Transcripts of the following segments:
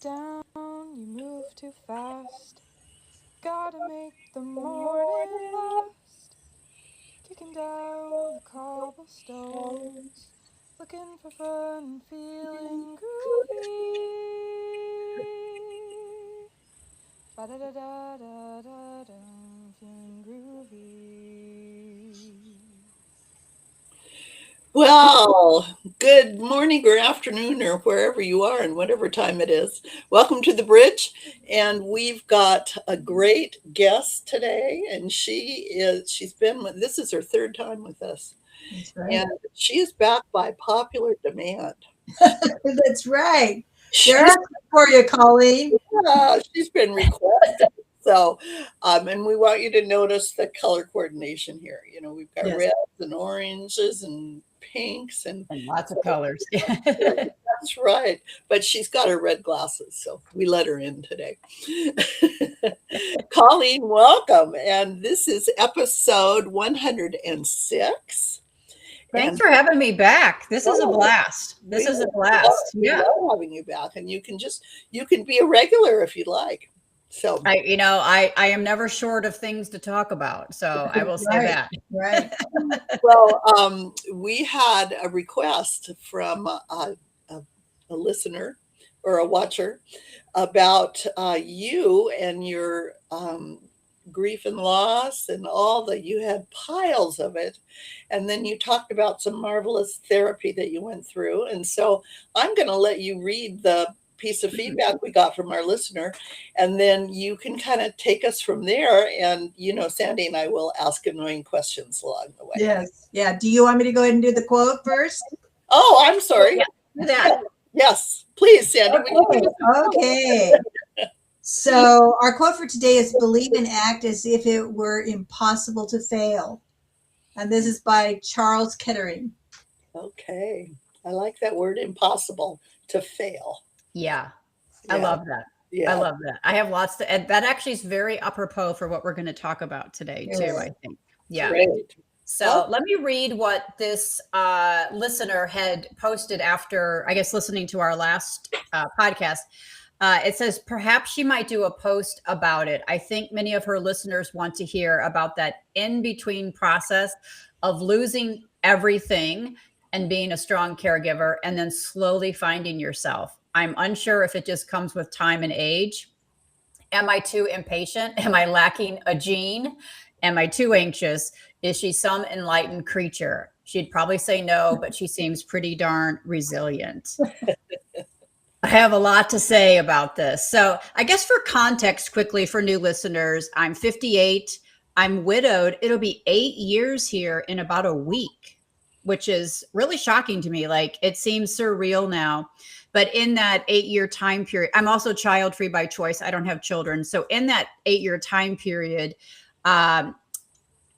down, you move too fast. Gotta make the morning last. Kicking down the cobblestones, looking for fun, feeling groovy. Ba-da-da-da-da-da-da, feeling groovy. Well, good morning or afternoon or wherever you are and whatever time it is. Welcome to the bridge. And we've got a great guest today. And she's been with, this is her third time with us. That's right. And she is back by popular demand. That's right. They're asking for you, Colleen. She's been requested. So, and we want you to notice the color coordination here. You know, we've got Yes. reds and oranges and pinks and lots of colors. that's right. But she's got her red glasses, so we let her in today. Colleen, welcome. And this is episode 106. Thanks for having me back. This is a blast. This is a blast. We love having you back. And you can be a regular if you'd like. So I am never short of things to talk about. So I will say that. Right. Well, we had a request from a listener or a watcher about you and your grief and loss and all that. You had piles of it. And then you talked about some marvelous therapy that you went through. And so I'm going to let you read the piece of feedback we got from our listener, and then you can kind of take us from there. And, Sandy and I will ask annoying questions along the way. Yes. Yeah. Do you want me to go ahead and do the quote first? Oh, I'm sorry. Yeah, do that. Yes, please, Sandy. Okay. So our quote for today is believe and act as if it were impossible to fail. And this is by Charles Kettering. Okay. I like that word, impossible to fail. Yeah. I love that. Yeah. I love that. I have lots to add. That actually is very apropos for what we're going to talk about today, too, I think. Yeah. Great. So let me read what this listener had posted after, I guess, listening to our last podcast. It says, perhaps she might do a post about it. I think many of her listeners want to hear about that in-between process of losing everything and being a strong caregiver and then slowly finding yourself. I'm unsure if it just comes with time and age. Am I too impatient? Am I lacking a gene? Am I too anxious? Is she some enlightened creature? She'd probably say no, but she seems pretty darn resilient. I have a lot to say about this. So I guess for context quickly for new listeners, I'm 58. I'm widowed. It'll be 8 years here in about a week, which is really shocking to me. Like, it seems surreal now. But in that 8-year time period, I'm also child-free by choice. I don't have children. So in that 8-year time period, my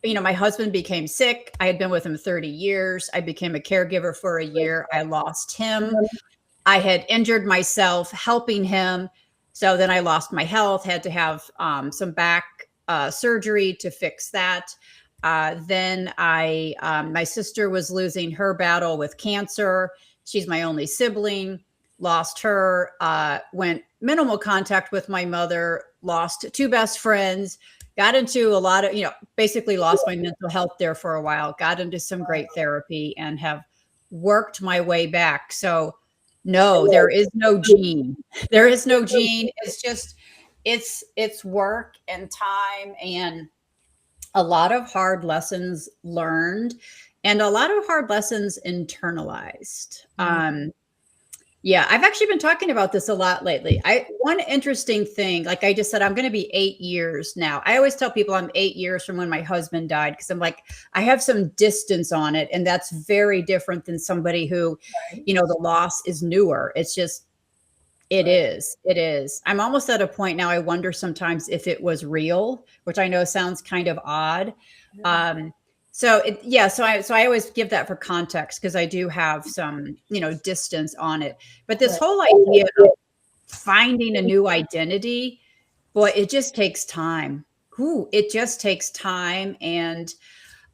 husband became sick. I had been with him 30 years. I became a caregiver for a year. I lost him. I had injured myself helping him. So then I lost my health, had to have some back surgery to fix that. Then my sister was losing her battle with cancer. She's my only sibling, lost her, went minimal contact with my mother, lost 2 best friends, got into a lot of, basically lost my mental health there for a while, got into some great therapy and have worked my way back. So no, there is no gene. There is no gene. It's just, it's work and time and a lot of hard lessons learned and a lot of hard lessons internalized. Yeah, I've actually been talking about this a lot lately. One interesting thing, like I just said, I'm going to be 8 years now. I always tell people I'm 8 years from when my husband died because I'm like, I have some distance on it. And that's very different than somebody who, the loss is newer. It's just, it is. I'm almost at a point now, I wonder sometimes if it was real, which I know sounds kind of odd. So I always give that for context because I do have some, distance on it. But this whole idea of finding a new identity, boy, it just takes time. It just takes time. And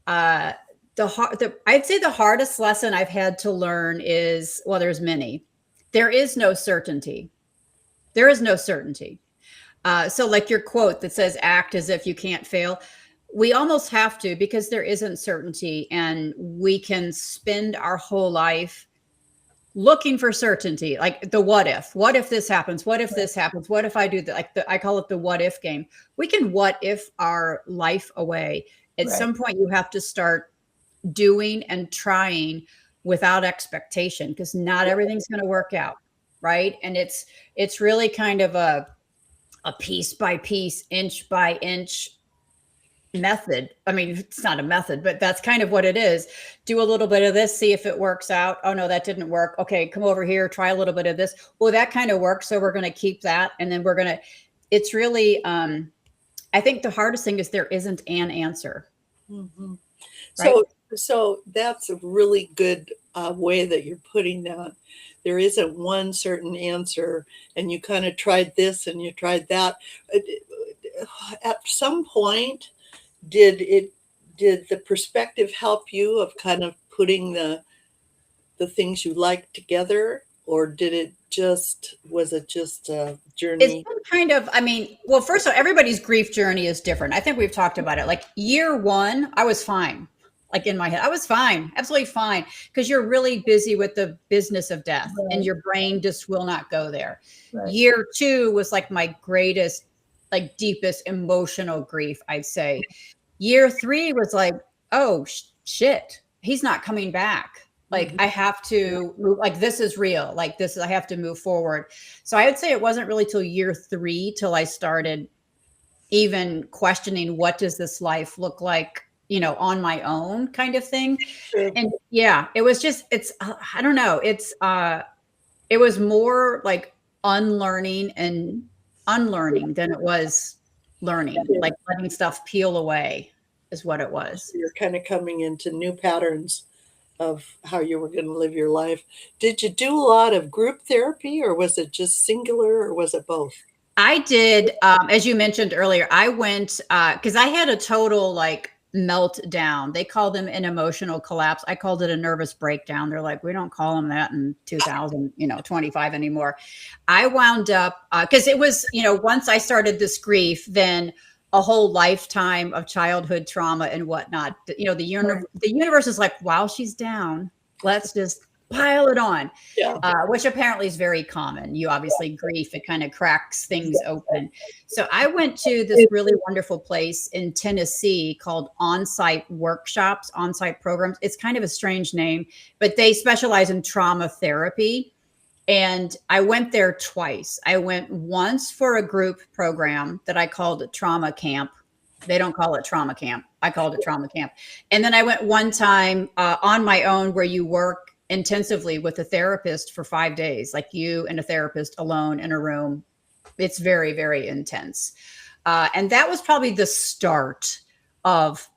I'd say the hardest lesson I've had to learn is, well, there's many. There is no certainty. There is no certainty. So like your quote that says, act as if you can't fail. We almost have to, because there isn't certainty, and we can spend our whole life looking for certainty, like the what if this happens, what if this happens, what if I do that, like I call it the what if game. We can what if our life away. At some point you have to start doing and trying without expectation, because not everything's going to work out, right? And it's really kind of a piece by piece, inch by inch method. I mean, it's not a method, but that's kind of what it is. Do a little bit of this, see if it works out. Oh no, that didn't work. Okay, come over here, try a little bit of this. Well, that kind of works, so we're going to keep that, and then we're going to, it's really I think the hardest thing is there isn't an answer. Mm-hmm. Right? So that's a really good way that you're putting that. There isn't one certain answer, and you kind of tried this and you tried that. At some point, did the perspective help you of kind of putting the things you liked together, or was it just a journey? It's been kind of, I mean, well, first of all, everybody's grief journey is different. I think we've talked about it. Like year one, I was fine. Like in my head, I was fine, absolutely fine, because you're really busy with the business of death, and your brain just will not go there. Year two was like my greatest, like deepest emotional grief, I'd say. Year three was like, oh shit, he's not coming back. Like I have to move, like this is real. Like this is, I have to move forward. So I would say it wasn't really till year three till I started even questioning, what does this life look like, you know, on my own, kind of thing. Sure. And yeah, it was just, I don't know. It was more like unlearning and unlearning than it was learning, like letting stuff peel away is what it was. You're kind of coming into new patterns of how you were going to live your life. Did you do a lot of group therapy, or was it just singular, or was it both? I did, as you mentioned earlier, I went, because I had a total like meltdown. They call them an emotional collapse. I called it a nervous breakdown. They're like, we don't call them that in 2025 anymore. I wound up, because it was, once I started this grief, then a whole lifetime of childhood trauma and whatnot. The universe is like, while she's down, let's just pile it on. Yeah. Which apparently is very common. You obviously grief, it kind of cracks things open. So I went to this really wonderful place in Tennessee called On-Site Workshops, On-Site Programs. It's kind of a strange name, but they specialize in trauma therapy. And I went there twice. I went once for a group program that I called a trauma camp. They don't call it trauma camp. I called it trauma camp. And then I went one time on my own, where you work intensively with a therapist for 5 days, like you and a therapist alone in a room. It's very, very intense. And that was probably the start of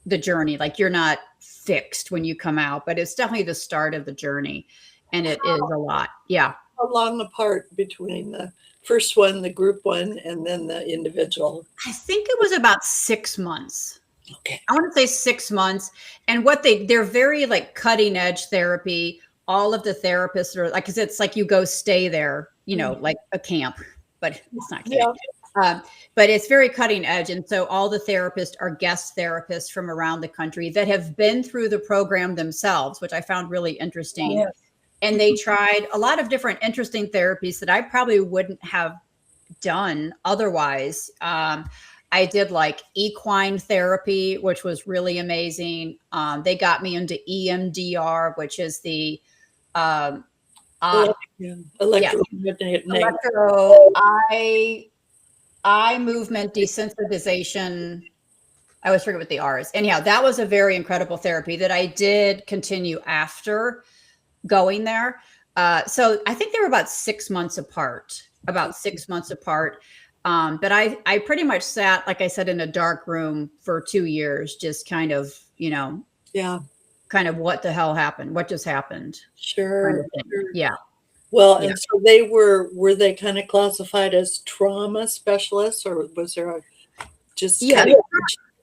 the journey. Like you're not fixed when you come out, but it's definitely the start of the journey. And it is a lot. Yeah. How long apart between the first one, the group one, and then the individual? I think it was about 6 months. Okay. I want to say 6 months. And what they're very like cutting edge therapy. All of the therapists are like, because it's like you go stay there, like a camp, but it's not camp. Yeah. But it's very cutting edge. And so all the therapists are guest therapists from around the country that have been through the program themselves, which I found really interesting. Yes. And they tried a lot of different interesting therapies that I probably wouldn't have done otherwise. I did like equine therapy, which was really amazing. They got me into EMDR, which is the electromagnetic eye movement desensitization. I always forget what the R is. Anyhow, that was a very incredible therapy that I did continue after going there. So I think they were about 6 months apart, But I pretty much sat, like I said, in a dark room for 2 years, just kind of, kind of what the hell happened? What just happened? Sure. Kind of thing. Yeah. Well, and so were they kind of classified as trauma specialists, or was there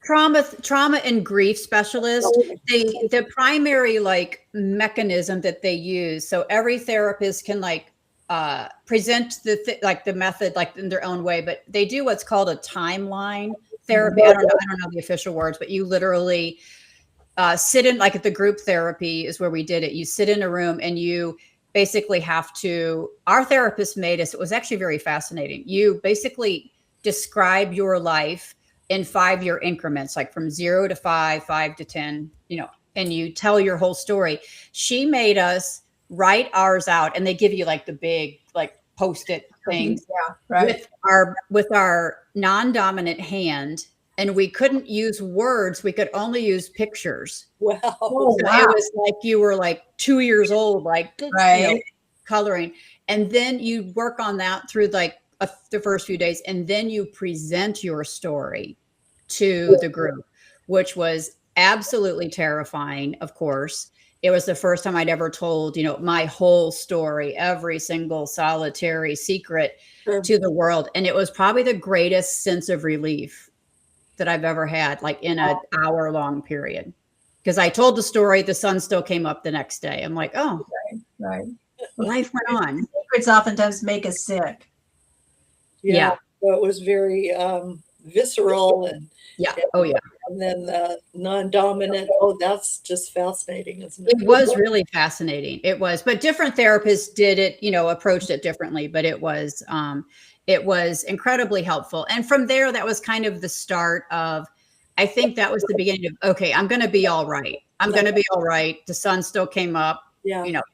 trauma and grief specialist? The primary like mechanism that they use. So every therapist can like present like the method like in their own way, but they do what's called a timeline therapy. I don't know the official words, but you literally sit in, like at the group therapy is where we did it. You sit in a room and you basically have to, our therapist made us, it was actually very fascinating. You basically describe your life in 5-year increments, like from 0 to 5, 5 to 10, and you tell your whole story. She made us write ours out, and they give you like the big, like Post-it things with our non-dominant hand, and we couldn't use words. We could only use pictures. Wow. Oh, So wow. it was like you were like 2 years old, like Right. coloring. And then you work on that through like the first few days, and then you present your story to the group, which was absolutely terrifying. Of course, it was the first time I'd ever told, my whole story, every single solitary secret to the world. And it was probably the greatest sense of relief that I've ever had, like in an hour-long period. Because I told the story, the sun still came up the next day. I'm like, oh, Right. life went on. Secrets oftentimes make us sick. Yeah. So it was very visceral and Oh yeah. And then the non-dominant. Oh, that's just fascinating, isn't it? It was really fascinating. It was, but different therapists did it, approached it differently, but it was incredibly helpful. And from there, that was kind of the start of, I think that was the beginning of, okay, I'm going to be all right. I'm going to be all right. The sun still came up,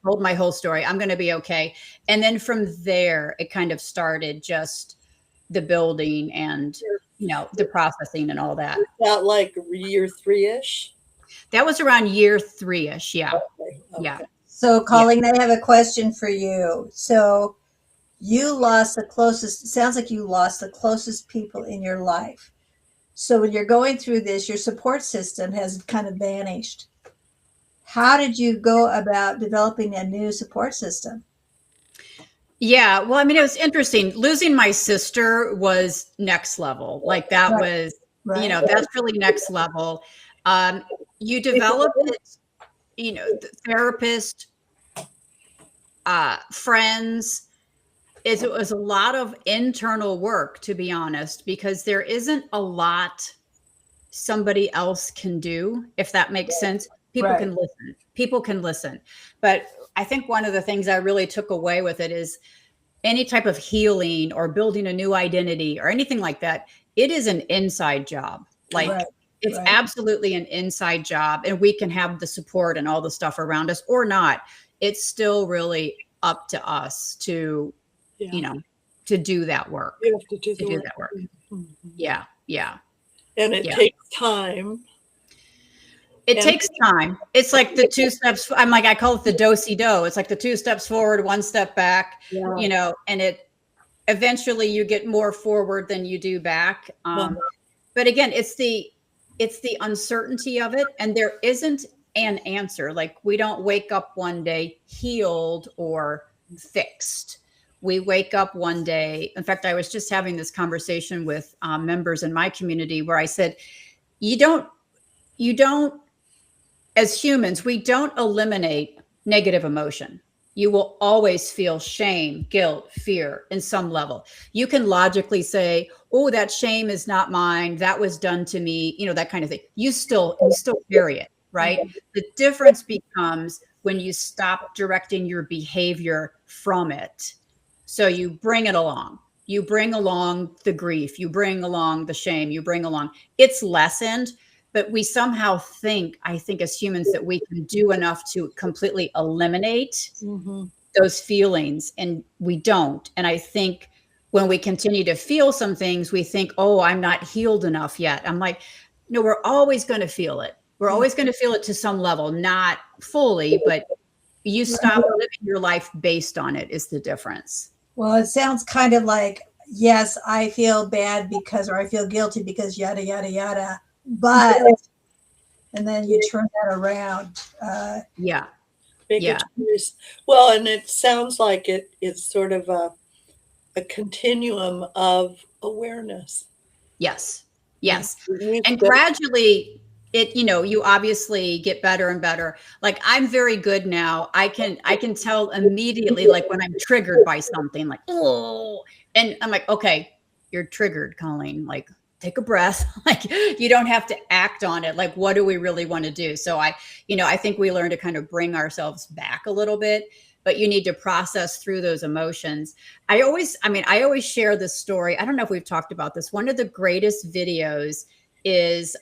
told my whole story. I'm going to be okay. And then from there, it kind of started just the building and, the processing and all that. Is that like year 3-ish? That was around year 3-ish. Yeah. Okay. Yeah. So, Colleen, I have a question for you. So you lost the closest, sounds like you lost the closest people in your life. So when you're going through this, your support system has kind of vanished. How did you go about developing a new support system? Yeah, well, I mean, it was interesting. Losing my sister was next level. Like that was, that's really next level. You develop it, the therapist, friends. It was a lot of internal work, to be honest, because there isn't a lot somebody else can do, if that makes sense. People can listen. People can listen. But I think one of the things I really took away with it is any type of healing or building a new identity or anything like that, it is an inside job. Like it's absolutely an inside job, and we can have the support and all the stuff around us or not. It's still really up to us to, to do that work. You have to do that work. Mm-hmm. Yeah. Yeah. And it takes time. It takes time. It's like the 2 steps. I call it the do-si-do. It's like the 2 steps forward, 1 step back, and it eventually you get more forward than you do back. But again, it's the uncertainty of it. And there isn't an answer. Like we don't wake up one day healed or fixed. We wake up one day. In fact, I was just having this conversation with members in my community where I said, you don't, as humans, we don't eliminate negative emotion. You will always feel shame, guilt, fear in some level. You can logically say, oh, that shame is not mine. That was done to me, that kind of thing. You still carry it, right? The difference becomes when you stop directing your behavior from it. So you bring it along. You bring along the grief. You bring along the shame. You bring along, it's lessened. But we somehow I think as humans that we can do enough to completely eliminate those feelings, and we don't. And I think when we continue to feel some things, we think, oh, I'm not healed enough yet. I'm like, no, we're always going to feel it. We're always going to feel it to some level, not fully, but you stop living your life based on it is the difference. Well, it sounds kind of like, yes, I feel bad because, or I feel guilty because yada, yada, yada. But, and then you turn that around. Well, and it sounds like it's sort of a continuum of awareness. Yes. And gradually you obviously get better and better. Like I'm very good now. I can tell immediately, like when I'm triggered by something, like, oh, and I'm like, okay, you're triggered, Colleen. Like, take a breath. Like, you don't have to act on it. Like, what do we really want to do? So I think we learn to kind of bring ourselves back a little bit, but you need to process through those emotions. I always share this story. I don't know if we've talked about this. One of the greatest videos is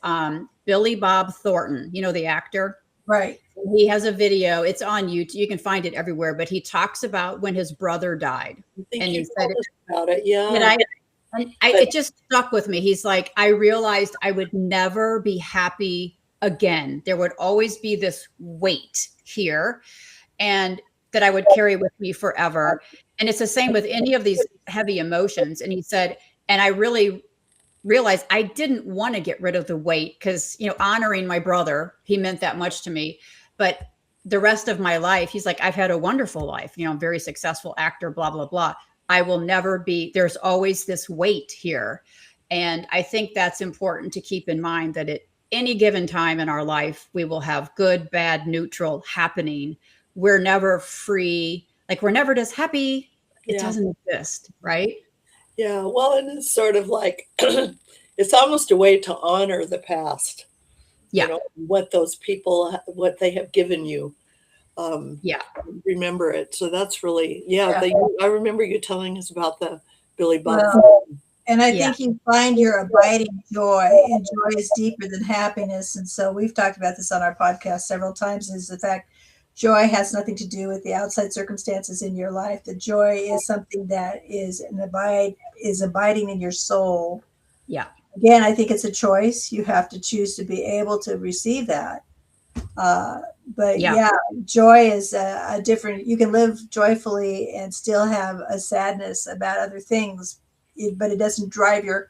Billy Bob Thornton, the actor. Right. He has a video. It's on YouTube. You can find it everywhere. But he talks about when his brother died, I think and you he said, told us about it. Yeah. it just stuck with me. He's like, I realized I would never be happy again. There would always be this weight here, and that I would carry with me forever. And it's the same with any of these heavy emotions. And he said, and I really realized I didn't want to get rid of the weight because, honoring my brother, he meant that much to me. But the rest of my life, he's like, I've had a wonderful life, I'm a very successful actor, blah, blah, blah. I will never be, there's always this weight here. And I think that's important to keep in mind, that at any given time in our life, we will have good, bad, neutral happening. We're never free. Like we're never just happy. It doesn't exist. Right. Yeah, well, and it's sort of like it's almost a way to honor the past. Yeah. What those people, what they have given you. Yeah. Remember it. So that's really, I remember you telling us about the Billy Bob. Well, and I think you find your abiding joy, and joy is deeper than happiness. And so we've talked about this on our podcast several times, is the fact joy has nothing to do with the outside circumstances in your life. The joy is something that is abiding in your soul. Yeah. Again, I think it's a choice. You have to choose to be able to receive that. But joy is a different, you can live joyfully and still have a sadness about other things, but it doesn't drive your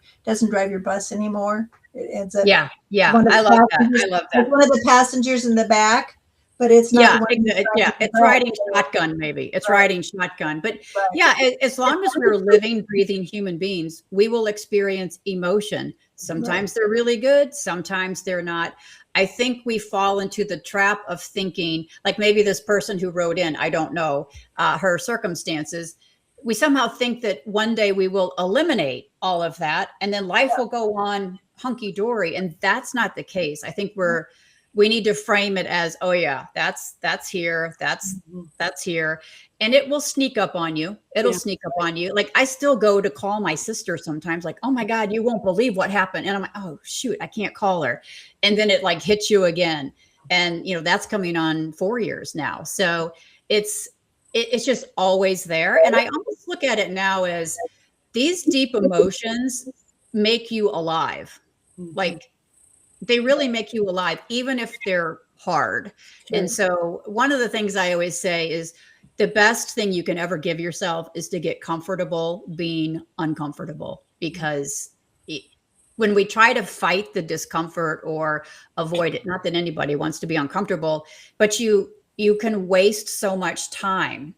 bus anymore. It ends up I love that. I love that. One of the passengers in the back, but it's not. It's riding shotgun. Maybe it's riding shotgun. But as long as we're living, breathing human beings, we will experience emotion. Sometimes they're really good. Sometimes they're not. I think we fall into the trap of thinking, like maybe this person who wrote in, I don't know her circumstances. We somehow think that one day we will eliminate all of that, and then life will go on hunky dory. And that's not the case. I think we need to frame it as, oh yeah, that's here. That's here. And it will sneak up on you. It'll sneak up on you. Like I still go to call my sister sometimes, like, oh my God, you won't believe what happened. And I'm like, oh shoot, I can't call her. And then it like hits you again. And that's coming on 4 years now. So it's just always there. And I almost look at it now as these deep emotions make you alive. Like they really make you alive, even if they're hard. Sure. And so one of the things I always say is the best thing you can ever give yourself is to get comfortable being uncomfortable, because when we try to fight the discomfort or avoid it, not that anybody wants to be uncomfortable, but you can waste so much time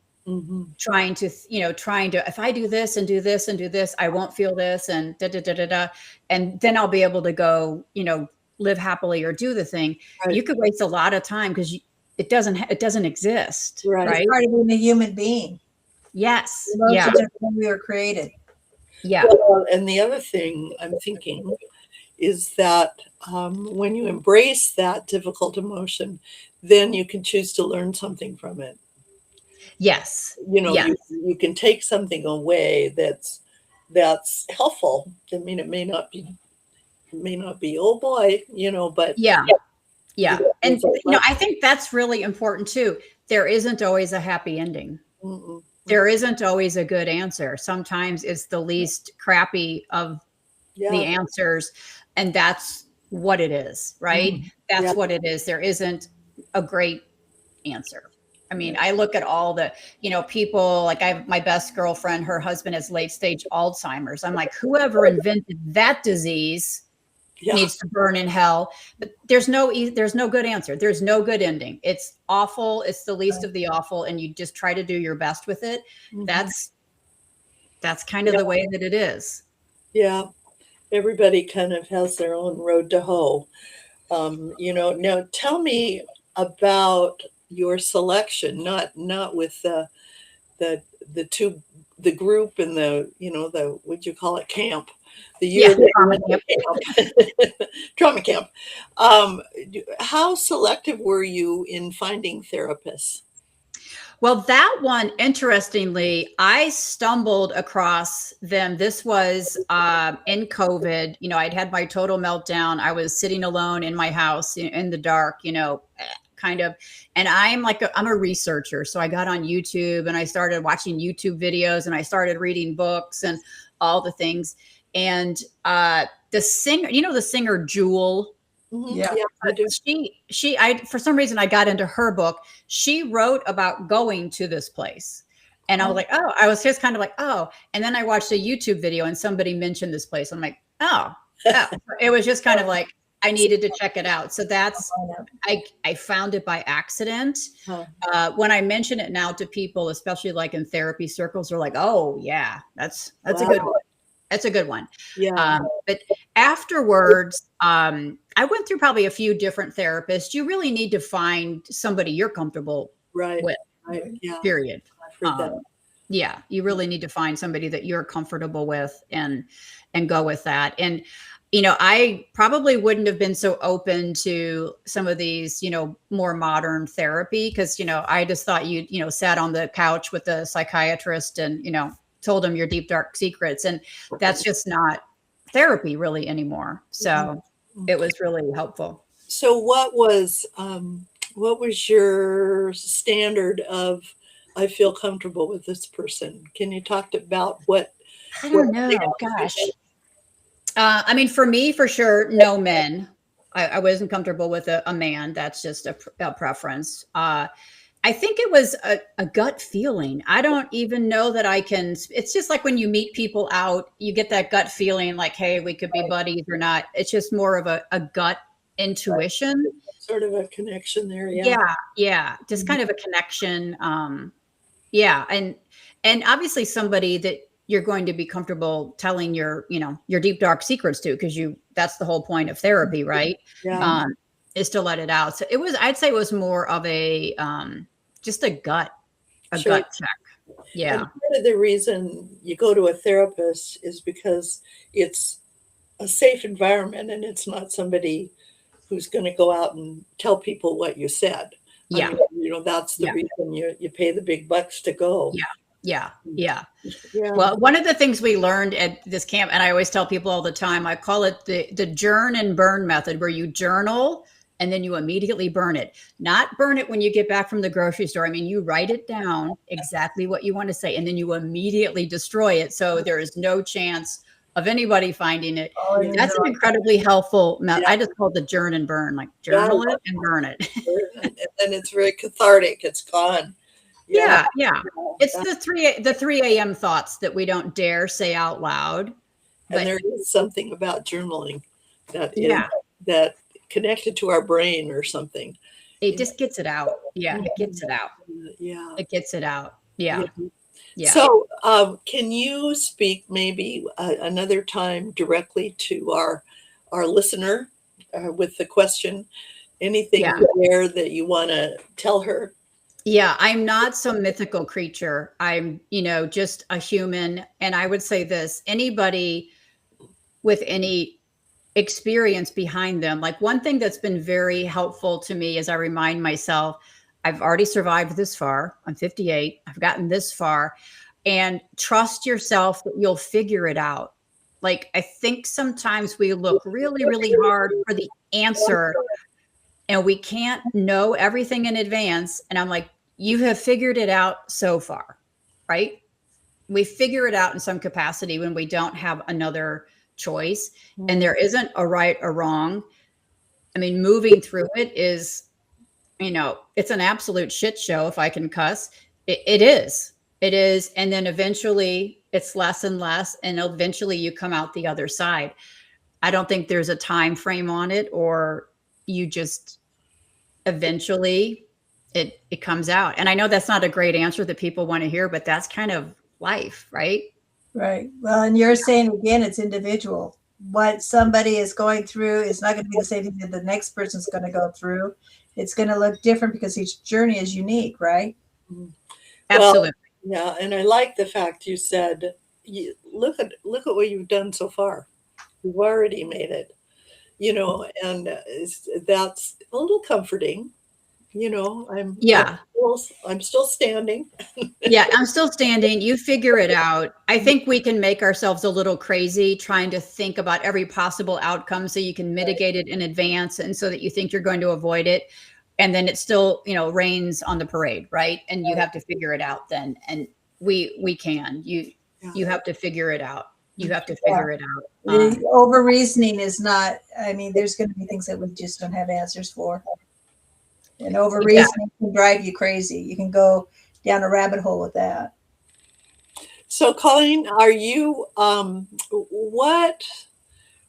trying to, if I do this and do this and do this, I won't feel this and and then I'll be able to go, live happily or do the thing. Right. You could waste a lot of time because it doesn't exist. Right. It's part of being a human being. Yes. Emotions are when we were created. Yeah. Well, and the other thing I'm thinking is that when you embrace that difficult emotion, then you can choose to learn something from it. Yes. You can take something away that's helpful. I mean, it may not be, oh boy, but yeah. And I think that's really important too. There isn't always a happy ending. Mm-mm. There isn't always a good answer. Sometimes it's the least crappy of the answers, and that's what it is, right? That's what it is. There isn't a great answer. I mean, I look at all the, people, like I have my best girlfriend, her husband has late stage Alzheimer's. I'm like, whoever invented that disease needs to burn in hell. But there's no good answer. There's no good ending. It's awful. It's the least of the awful. And you just try to do your best with it. Mm-hmm. That's kind of the way that it is. Yeah. Everybody kind of has their own road to hoe. Now tell me about your selection, not with the the two the group and the what'd you call it, camp, the Yeah, year that you trauma went camp. to camp, trauma camp. Um, how selective were you in finding therapists? Well, that one, interestingly, I stumbled across them. This was in COVID. I'd had my total meltdown. I was sitting alone in my house in the dark, kind of. And I'm a researcher. So I got on YouTube and I started watching YouTube videos and I started reading books and all the things. And the singer, the singer Jewel. Yeah. Yeah, I do. I for some reason I got into her book. She wrote about going to this place. And I was like, oh, I was just kind of like, oh. And then I watched a YouTube video and somebody mentioned this place. I'm like, oh. It was just kind of like, I needed to check it out. So that's, I found it by accident. When I mention it now to people, especially like in therapy circles, they're like, oh yeah, that's a good one. That's a good one. Yeah. But afterwards, I went through probably a few different therapists. You really need to find somebody you're comfortable Right. with. Right. Yeah. Period. I've heard that. Yeah, you really need to find somebody that you're comfortable with and go with that. And I probably wouldn't have been so open to some of these, more modern therapy because I just thought you sat on the couch with the psychiatrist and told them your deep dark secrets, and that's just not therapy really anymore. So it was really helpful. So what was your standard of I feel comfortable with this person? Can you talk about what? I don't know. Gosh. I mean, for me, for sure, no men. I wasn't comfortable with a man. That's just a preference. I think it was a gut feeling. I don't even know that I can. It's just like when you meet people out, you get that gut feeling like, hey, we could be buddies or not. It's just more of a gut intuition. Sort of a connection there. Yeah. Just kind of a connection. Yeah. And obviously somebody that you're going to be comfortable telling your deep dark secrets to, because that's the whole point of therapy, right? Yeah. Is to let it out. So I'd say it was more of a just a gut check. Yeah. And part of the reason you go to a therapist is because it's a safe environment and it's not somebody who's going to go out and tell people what you said. Yeah. I mean, that's the reason you pay the big bucks to go. Yeah. Yeah. Well, one of the things we learned at this camp, and I always tell people all the time, I call it the journ and burn method, where you journal and then you immediately burn it. Not burn it when you get back from the grocery store. I mean, you write it down exactly what you want to say, and then you immediately destroy it. So there is no chance of anybody finding it. That's an incredibly helpful method. I just call it the journ and burn, like journal it and burn it. And then it's very cathartic. It's gone. Yeah. It's the 3 a.m. thoughts that we don't dare say out loud. And there is something about journaling that connected to our brain or something. It just gets it out. Yeah, it gets it out. Yeah. It gets it out. Yeah. So can you speak maybe another time directly to our listener with the question? Anything there that you want to tell her? Yeah, I'm not some mythical creature. I'm, just a human. And I would say this, anybody with any experience behind them, like one thing that's been very helpful to me is I remind myself, I've already survived this far. I'm 58. I've gotten this far, and trust yourself that you'll figure it out. Like, I think sometimes we look really, really hard for the answer and we can't know everything in advance. And I'm like, you have figured it out so far, right? We figure it out in some capacity when we don't have another choice, and there isn't a right or wrong. I mean, moving through it is, it's an absolute shit show, if I can cuss. It is. And then eventually it's less and less, and eventually you come out the other side. I don't think there's a time frame on it, or you just eventually it comes out. And I know that's not a great answer that people want to hear, but that's kind of life, right? Right. Well, and you're saying again, it's individual. what somebody is going through is not going to be the same thing that the next person's going to go through. It's going to look different because each journey is unique, right? Mhm. Well, Absolutely. yeah, and I like the fact you said, look at what you've done so far. You've already made it, and that's a little comforting. Yeah. I'm still standing. Yeah, I'm still standing. You figure it out. I think we can make ourselves a little crazy trying to think about every possible outcome so you can mitigate it in advance and so that you think you're going to avoid it. And then it still, rains on the parade, right? And you have to figure it out then. And we can. You have to figure it out. You have to Yeah. figure it out. The over reasoning is not, I mean, there's going to be things that we just don't have answers for. And over Yeah. reasoning can drive you crazy. You can go down a rabbit hole with that. So, Colleen, what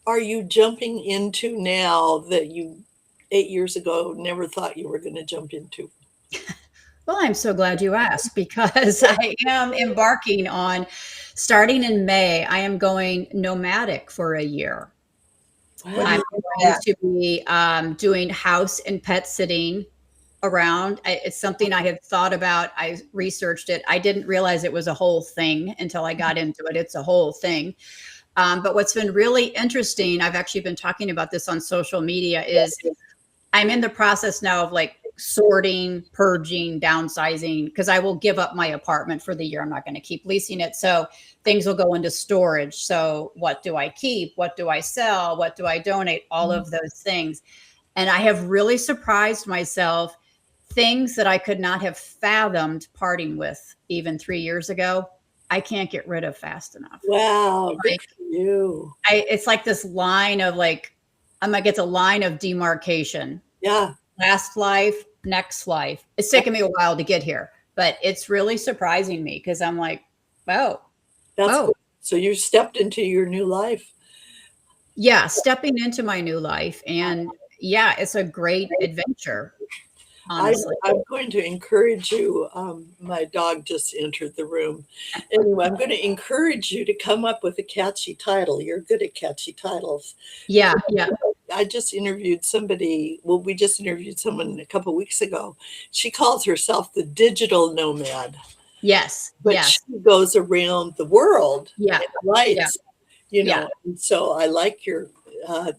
are you jumping into now that you 8 years ago never thought you were going to jump into? Well, I'm so glad you asked because I am embarking on starting in May. I am going nomadic for a year. What do I'm you think of going that? to be doing house and pet sitting around. It's something I had thought about. I researched it. I didn't realize it was a whole thing until I got into it. It's a whole thing. But what's been really interesting, I've actually been talking about this on social media, is I'm in the process now of like sorting, purging, downsizing, because I will give up my apartment for the year. I'm not going to keep leasing it. So things will go into storage. So what do I keep? What do I sell? What do I donate? All of those things. And I have really surprised myself. Things that I could not have fathomed parting with even 3 years ago, I can't get rid of fast enough. Wow, good Like, for you. it's like this line of like, I'm like, it's a line of demarcation. Yeah, Last life, next life. It's taken me a while to get here, but it's really surprising me because I'm like, oh, that's oh, good. So you stepped into your new life. yeah, stepping into my new life. And yeah, it's a great adventure, I, honestly. I'm going to encourage you. My dog just entered the room. Anyway, I'm going to encourage you to come up with a catchy title. You're good at catchy titles. Yeah, yeah, I just interviewed somebody. Well, we just interviewed someone a couple weeks ago. She calls herself the digital nomad, yes, but she yes, goes around the world yeah, and yeah, writes, yeah, And so I like your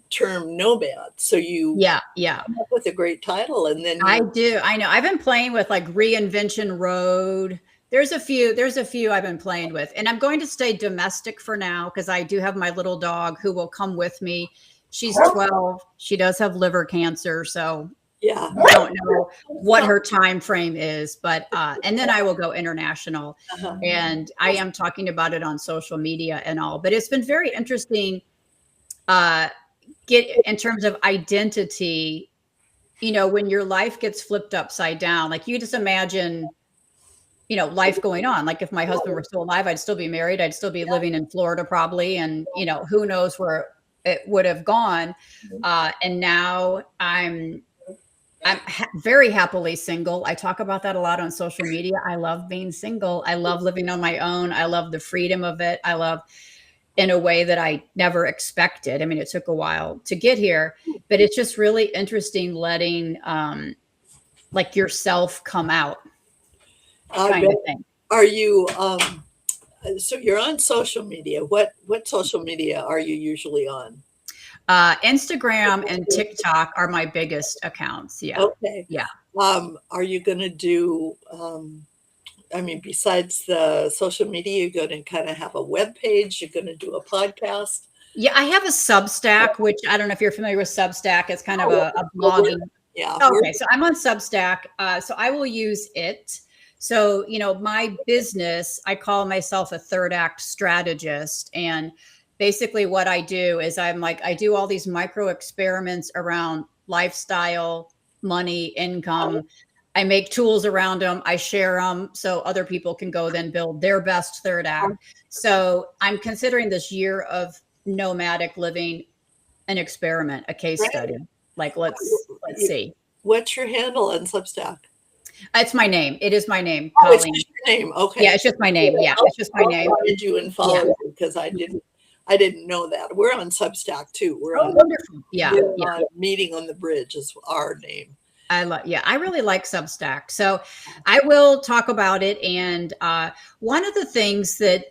term nomad. So you yeah, yeah. come up with a great title, and then I you, do. I know. I've been playing with like Reinvention Road. There's a few I've been playing with. And I'm going to stay domestic for now because I do have my little dog who will come with me. She's 12. She does have liver cancer, so yeah. I don't know what her time frame is, but and then I will go international. Uh-huh. And I am talking about it on social media and all. But it's been very interesting uh get in terms of identity, when your life gets flipped upside down, like you just imagine, life going on. Like if my husband were still alive, I'd still be married. I'd still be living in Florida probably. And, who knows where it would have gone. And now I'm very happily single. I talk about that a lot on social media. I love being single. I love living on my own. I love the freedom of it. I love in a way that I never expected. I mean, it took a while to get here, but it's just really interesting letting like yourself come out I kind bet. of thing. Are you so you're on social media. What social media are you usually on? Instagram and TikTok are my biggest accounts. Yeah. Okay. Yeah. Are you going to do I mean, besides the social media, you're going to kind of have a web page, you're going to do a podcast? Yeah. I have a Substack, which I don't know if you're familiar with Substack. It's kind of a blogging. Yeah. Okay. So I'm on Substack. So I will use it. So, my business, I call myself a third act strategist. And basically what I do is I do all these micro experiments around lifestyle, money, income. I make tools around them. I share them so other people can go then build their best third act. So I'm considering this year of nomadic living an experiment, a case Right. study. Like, let's see. What's your handle on Substack? It's my name. It is my name, Oh, it's Colleen. just your name. Okay. Yeah, it's just my name. Yeah, it's just my I'll name. find you and follow you because I I didn't know that. We're on Substack too. We're Oh, on, wonderful. Yeah. we're Yeah. on Meeting on the Bridge is our name. I really like Substack. So I will talk about it. And one of the things that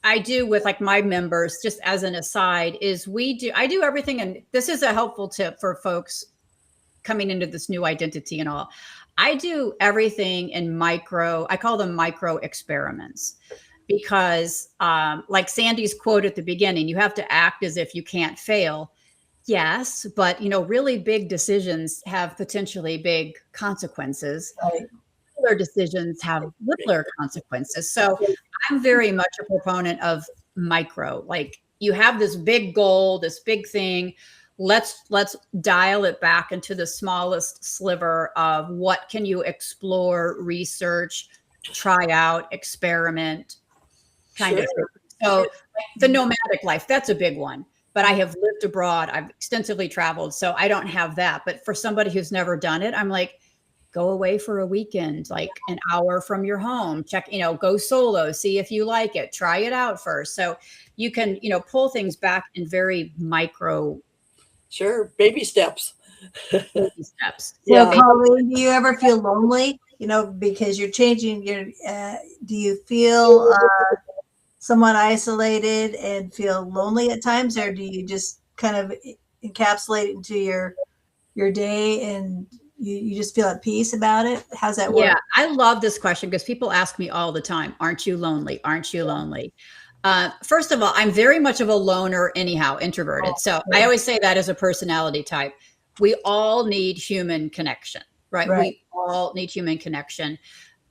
I do with like my members, just as an aside, is I do everything. And this is a helpful tip for folks coming into this new identity and all. I do everything in I call them micro experiments, because like Sandy's quote at the beginning, you have to act as if you can't fail. Yes, but really big decisions have potentially big consequences. Right. Littler decisions have littler consequences. So I'm very much a proponent of micro. Like, you have this big goal, this big thing. Let's dial it back into the smallest sliver of what can you explore, research, try out, experiment, kind of thing. So the nomadic life, that's a big one. But I have lived abroad. I've extensively traveled, so I don't have that. But for somebody who's never done it, I'm like, go away for a weekend, like an hour from your home, check, go solo, see if you like it, try it out first. So you can, pull things back in very micro. Sure. Baby steps. Baby steps. So, Colleen, do you ever feel lonely? Because you're changing do you feel somewhat isolated and feel lonely at times, or do you just kind of encapsulate it into your day and you just feel at peace about it? How's that work? Yeah, I love this question because people ask me all the time, aren't you lonely? Aren't you lonely? First of all, I'm very much of a loner anyhow, introverted. So I always say that as a personality type. We all need human connection, right? We all need human connection.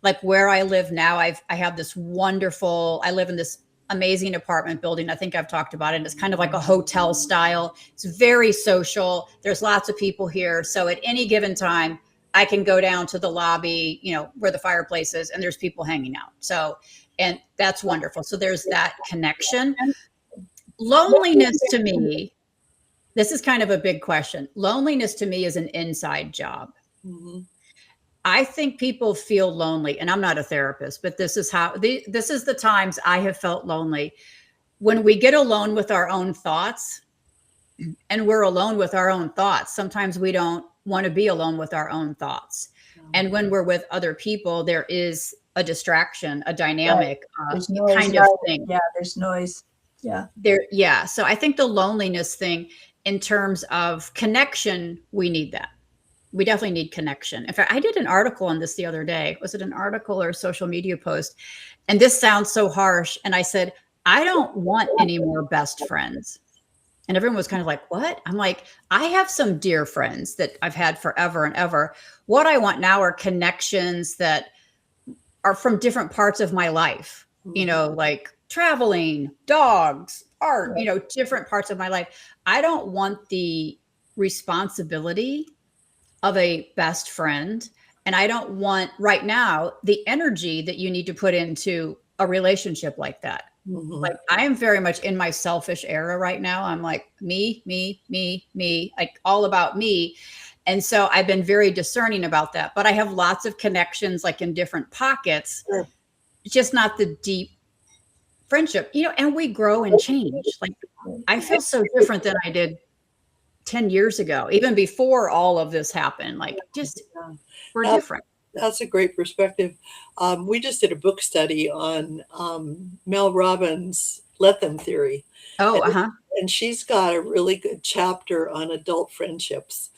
Like where I live now, I have this I live in this amazing apartment building. I think I've talked about it. It's kind of like a hotel style. It's very social. There's lots of people here. So at any given time, I can go down to the lobby, where the fireplace is, and there's people hanging out. So, and that's wonderful. So there's that connection. Loneliness to me, this is kind of a big question. Loneliness to me is an inside job. Mm-hmm. I think people feel lonely, and I'm not a therapist, but this is the times I have felt lonely. When we get alone with our own thoughts, and we're alone with our own thoughts, sometimes we don't want to be alone with our own thoughts. And when we're with other people, there is a distraction, a dynamic kind of thing. Yeah, there's noise. Yeah. Yeah. So I think the loneliness thing, in terms of connection, we need that. We definitely need connection. In fact, I did an article on this the other day. Was it an article or a social media post? And this sounds so harsh. And I said, I don't want any more best friends. And everyone was kind of like, what? I'm like, I have some dear friends that I've had forever and ever. What I want now are connections that are from different parts of my life, like traveling, dogs, art, different parts of my life. I don't want the responsibility of a best friend. And I don't want right now the energy that you need to put into a relationship like that. Mm-hmm. Like I am very much in my selfish era right now. I'm like me, like all about me. And so I've been very discerning about that, but I have lots of connections, like in different pockets, just not the deep friendship, and we grow and change. Like I feel so different than I did 10 years ago, even before all of this happened. Like just we're different. That's a great perspective. We just did a book study on Mel Robbins' Let Them theory. And she's got a really good chapter on adult friendships.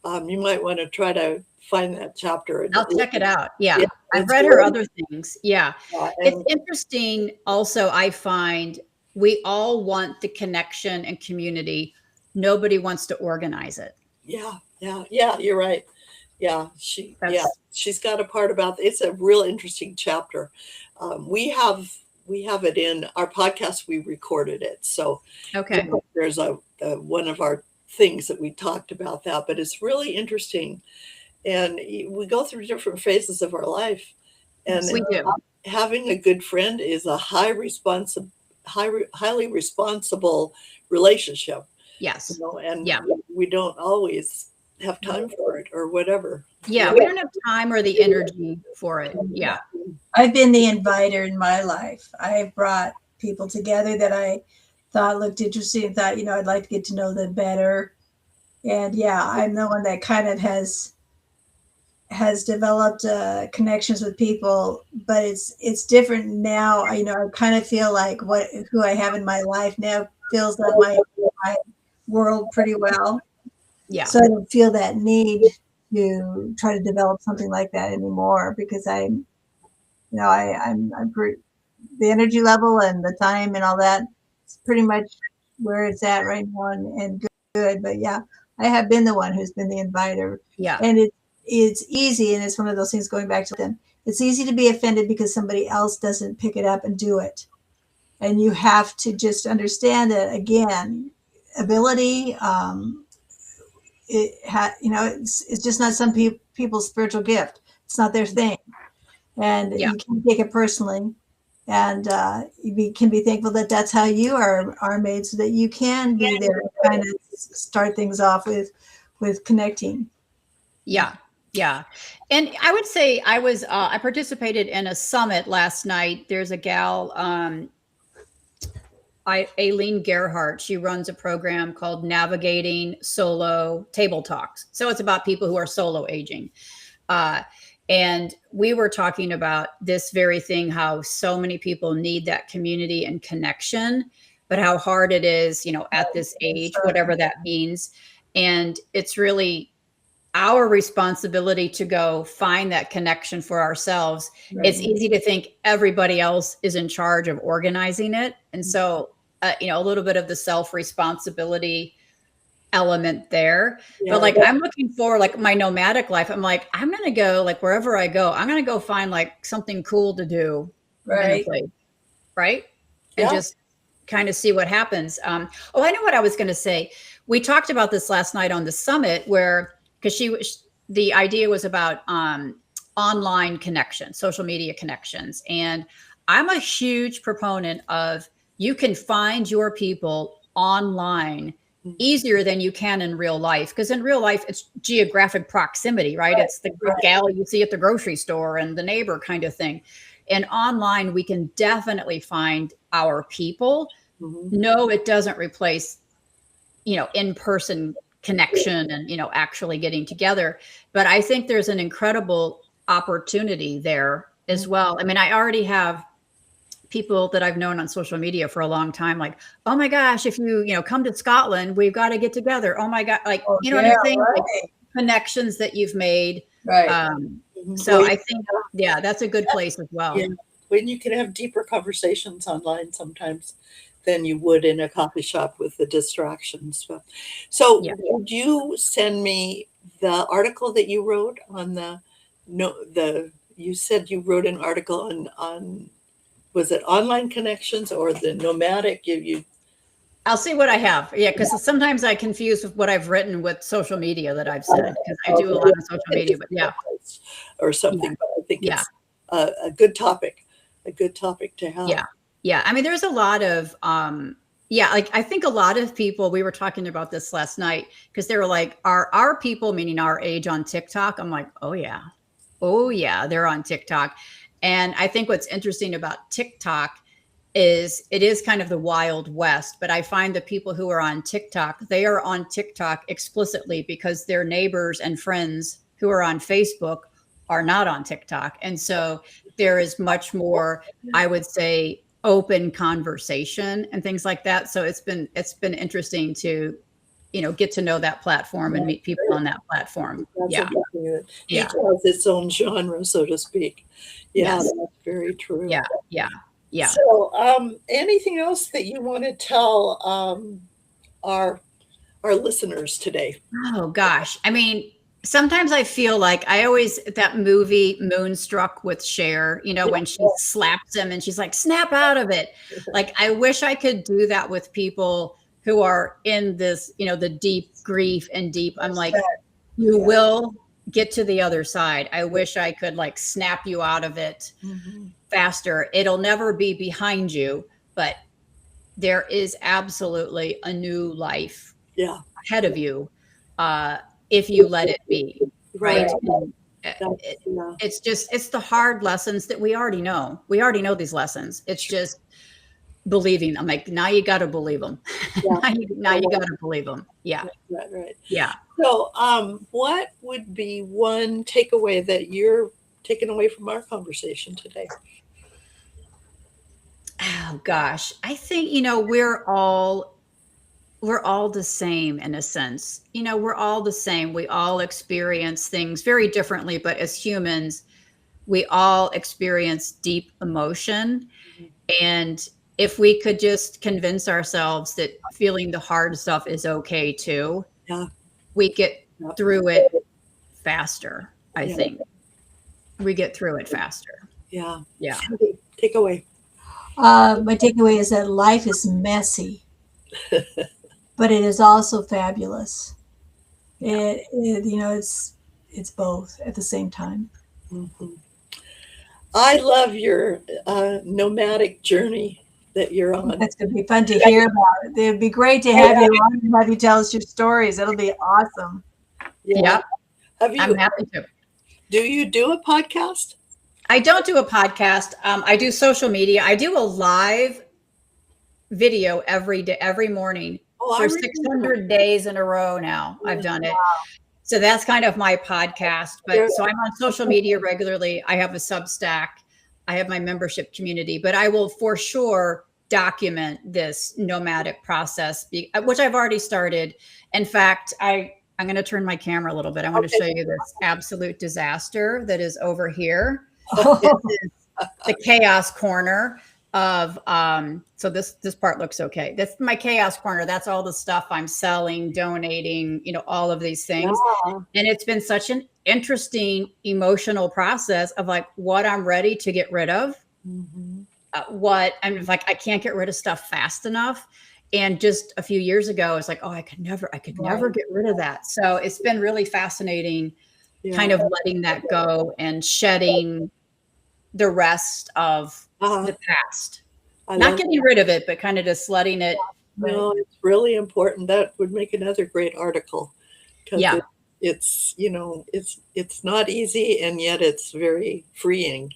You might want to try to find that chapter. I'll check it out. Yeah. I've read her other things. Yeah. It's interesting. Also, I find we all want the connection and community. Nobody wants to organize it. Yeah. You're right. Yeah. She's got a part about it's a real interesting chapter. We have it in our podcast. We recorded it. So there's one of our things that we talked about that, but it's really interesting. And we go through different phases of our life. And we do. Having a good friend is a highly responsible relationship. Yes. We don't always have time for it or whatever. Yeah, we don't have time or the energy for it. Yeah. I've been the inviter in my life. I've brought people together that I thought looked interesting and thought, I'd like to get to know them better. And yeah, I'm the one that kind of has developed connections with people, but it's different now. I kind of feel like who I have in my life now fills up my world pretty well. Yeah. So I don't feel that need to try to develop something like that anymore, because I'm pretty, the energy level and the time and all that, it's pretty much where it's at right now, and good. But yeah, I have been the one who's been the inviter. Yeah. And it's easy, and it's one of those things, going back to them, it's easy to be offended because somebody else doesn't pick it up and do it. And you have to just understand that, again, ability, it's just not some people's spiritual gift. It's not their thing. And Yeah. you can't take it personally. And you can be thankful that that's how you are made, so that you can be there and kind of start things off with connecting. Yeah. Yeah. And I would say I participated in a summit last night. There's a gal, Aileen Gerhardt. She runs a program called Navigating Solo Table Talks. So it's about people who are solo aging. And we were talking about this very thing, how so many people need that community and connection, but how hard it is, at this age, whatever that means. And it's really our responsibility to go find that connection for ourselves. Right. It's easy to think everybody else is in charge of organizing it. And so, a little bit of the self-responsibility element there. Yeah, but I'm looking for my nomadic life. I'm I'm going to go wherever I go, I'm going to go find something cool to do. Right. Right. And just kind of see what happens. I know what I was going to say. We talked about this last night on the summit because the idea was about online connection, social media connections. And I'm a huge proponent of, you can find your people online easier than you can in real life. Because in real life, it's geographic proximity, right? It's the gal you see at the grocery store and the neighbor kind of thing. And online, we can definitely find our people. Mm-hmm. No, it doesn't replace, in-person connection and, actually getting together. But I think there's an incredible opportunity there as well. I mean, I already have people that I've known on social media for a long time, oh my gosh, if you come to Scotland, we've got to get together. Oh my God. What I'm saying? Right. Connections that you've made. Right. So I think, that's a good place as well. Yeah. When you can have deeper conversations online sometimes than you would in a coffee shop with the distractions. So would you send me the article that you wrote on you said you wrote an article on was it online connections or the nomadic? I'll see what I have. Yeah, because sometimes I confuse with what I've written with social media that I've said, because I do a lot of social media, but or something. But I think it's a good topic to have. Yeah. Yeah. I mean, there's a lot of, I think a lot of people, we were talking about this last night, because they were are our people, meaning our age, on TikTok? I'm oh yeah, they're on TikTok. And I think what's interesting about TikTok is it is kind of the Wild West, but I find the people who are on TikTok, they are on TikTok explicitly because their neighbors and friends who are on Facebook are not on TikTok. And so there is much more, I would say, open conversation and things like that. So it's been interesting to, get to know that platform and meet people on that platform. Each has its own genre, so to speak. That's very true. Yeah. So anything else that you want to tell our listeners today? Oh gosh. I mean, sometimes I feel that movie Moonstruck with Cher, when she slaps him and she's snap out of it. I wish I could do that with people who are in this, the deep grief and deep. I'm you will get to the other side. I wish I could snap you out of it faster. It'll never be behind you, but there is absolutely a new life ahead of you. If you let it be, right? It's the hard lessons that we already know. We already know these lessons. It's just believing. I'm like, now you got to believe them. Yeah. now you got to believe them. Yeah. Right. Yeah. So, what would be one takeaway that you're taking away from our conversation today? Oh gosh. I think, we're all the same in a sense. We're all the same. We all experience things very differently, but as humans, we all experience deep emotion. And if we could just convince ourselves that feeling the hard stuff is okay too, Yeah. we get Yep. through it faster. I Yeah. think we get through it faster. Yeah. Yeah. Cindy, take away. My takeaway is that life is messy, but it is also fabulous. It's both at the same time. Mhm. I love your nomadic journey that you're on. That's going to be fun to hear about. It'd be great to have you on and have you tell us your stories. It'll be awesome. Yeah. Have you? I'm happy to. Do you do a podcast? I don't do a podcast. I do social media. I do a live video every day, every morning for 600 days in a row now. I've done it. So that's kind of my podcast. But so I'm on social media regularly. I have a Substack. I have my membership community, but I will for sure document this nomadic process, which I've already started. In fact, I'm going to turn my camera a little bit. I want to show you this absolute disaster that is over here. This is the chaos corner of so this part looks okay. That's my chaos corner. That's all the stuff I'm selling, donating, all of these things. Yeah. And it's been such an interesting emotional process of like what I'm ready to get rid of. Mm-hmm. What I'm like, I can't get rid of stuff fast enough. And just a few years ago, it's like, oh, I could never get rid of that. So it's been really fascinating, kind of letting that go and shedding the rest of the past. Not getting rid of it, but kind of just letting it. No, it's really important. That would make another great article. Yeah. It's not easy, and yet it's very freeing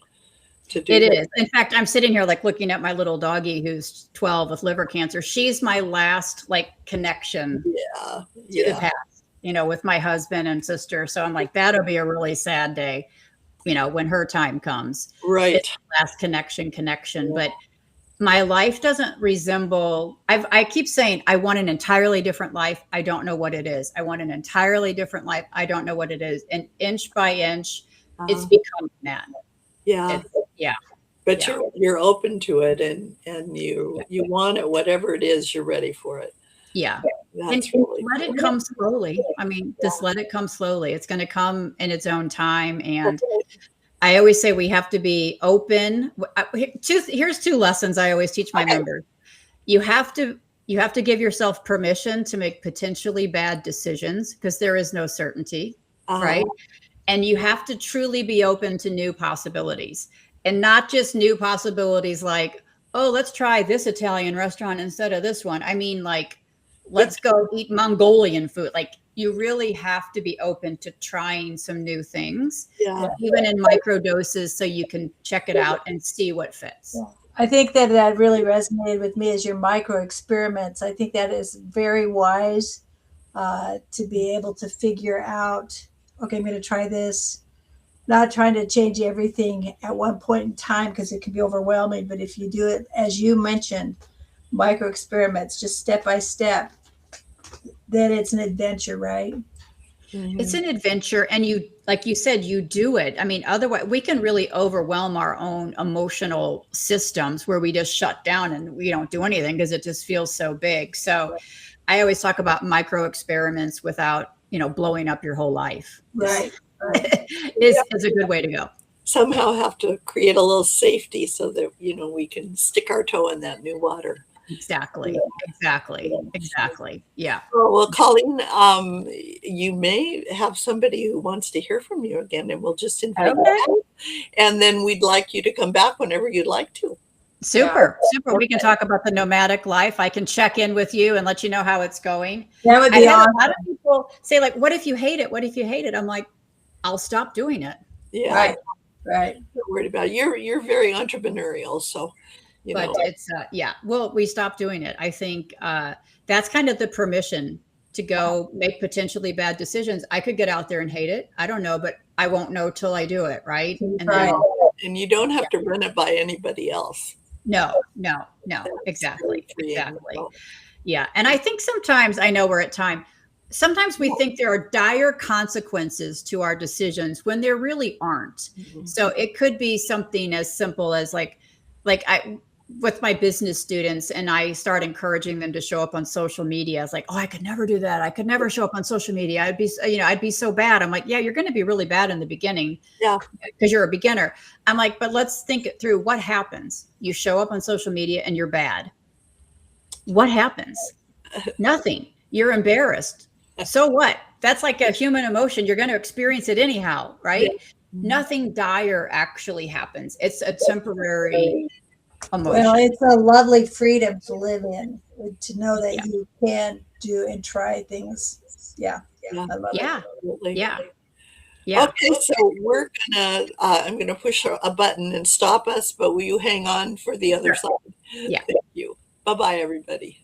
to do. It is. In fact, I'm sitting here like looking at my little doggie who's 12 with liver cancer. She's my last connection to the past, with my husband and sister. So I'm like, that'll be a really sad day, when her time comes. Right. It's the last connection. But my life doesn't resemble, I keep saying, I want an entirely different life. I don't know what it is. I want an entirely different life. I don't know what it is. And inch by inch, it's becoming that. Yeah. But you're open to it, and you want it, whatever it is, you're ready for it. Yeah. That's and really let it come slowly. I mean, just let it come slowly. It's going to come in its own time. And I always say we have to be open. Here's two lessons I always teach my members. You have to give yourself permission to make potentially bad decisions because there is no certainty, right? And you have to truly be open to new possibilities, and not just new possibilities like, oh, let's try this Italian restaurant instead of this one. I mean, let's go eat Mongolian food. You really have to be open to trying some new things, even in micro doses, so you can check it out and see what fits. Yeah. I think that really resonated with me as your micro experiments. I think that is very wise to be able to figure out, okay, I'm going to try this, not trying to change everything at one point in time because it can be overwhelming. But if you do it, as you mentioned, micro experiments, just step by step, then it's an adventure, right? Mm-hmm. It's an adventure. And you, like you said, you do it. I mean, otherwise we can really overwhelm our own emotional systems where we just shut down and we don't do anything because it just feels so big. So I always talk about micro experiments without, blowing up your whole life. Right. is a good way to go. Somehow have to create a little safety so that, we can stick our toe in that new water. Exactly. Yeah. Well, Colleen, you may have somebody who wants to hear from you again, and we'll just invite you. And then we'd like you to come back whenever you'd like to. Super. We can talk about the nomadic life. I can check in with you and let you know how it's going. That would be awesome. A lot of people say, what if you hate it? What if you hate it? I'm like, I'll stop doing it. Yeah. Right. Not worried about it. You're very entrepreneurial, so you but know. it's yeah, well, we stopped doing it. I think that's kind of the permission to go make potentially bad decisions. I could get out there and hate it. I don't know, but I won't know till I do it, right? And Right. then And you don't have to run it by anybody else. no, That's exactly, really freeing. exactly. Yeah. And I think sometimes, I know we're at time, sometimes we think there are dire consequences to our decisions when there really aren't. Mhm. So it could be something as simple as like I, with my business students, and I start encouraging them to show up on social media. I was like, oh, I could never do that. I could never show up on social media. I'd be so bad. I'm like, yeah, you're going to be really bad in the beginning. Yeah. Because you're a beginner. I'm like, but let's think it through. What happens? You show up on social media and you're bad. What happens? Nothing. You're embarrassed. So what? That's like a human emotion. You're going to experience it anyhow, right? Yeah. Nothing dire actually happens. It's a temporary emotion. Well, it's a lovely freedom to live in, to know that Yeah. you can do and try things. Yeah. Yeah. I love it. Yeah. Absolutely. Yeah. Yeah. Okay, so we're gonna, I'm gonna push a button and stop us, but will you hang on for the other Sure. side? Yeah. Thank you. Bye-bye, everybody.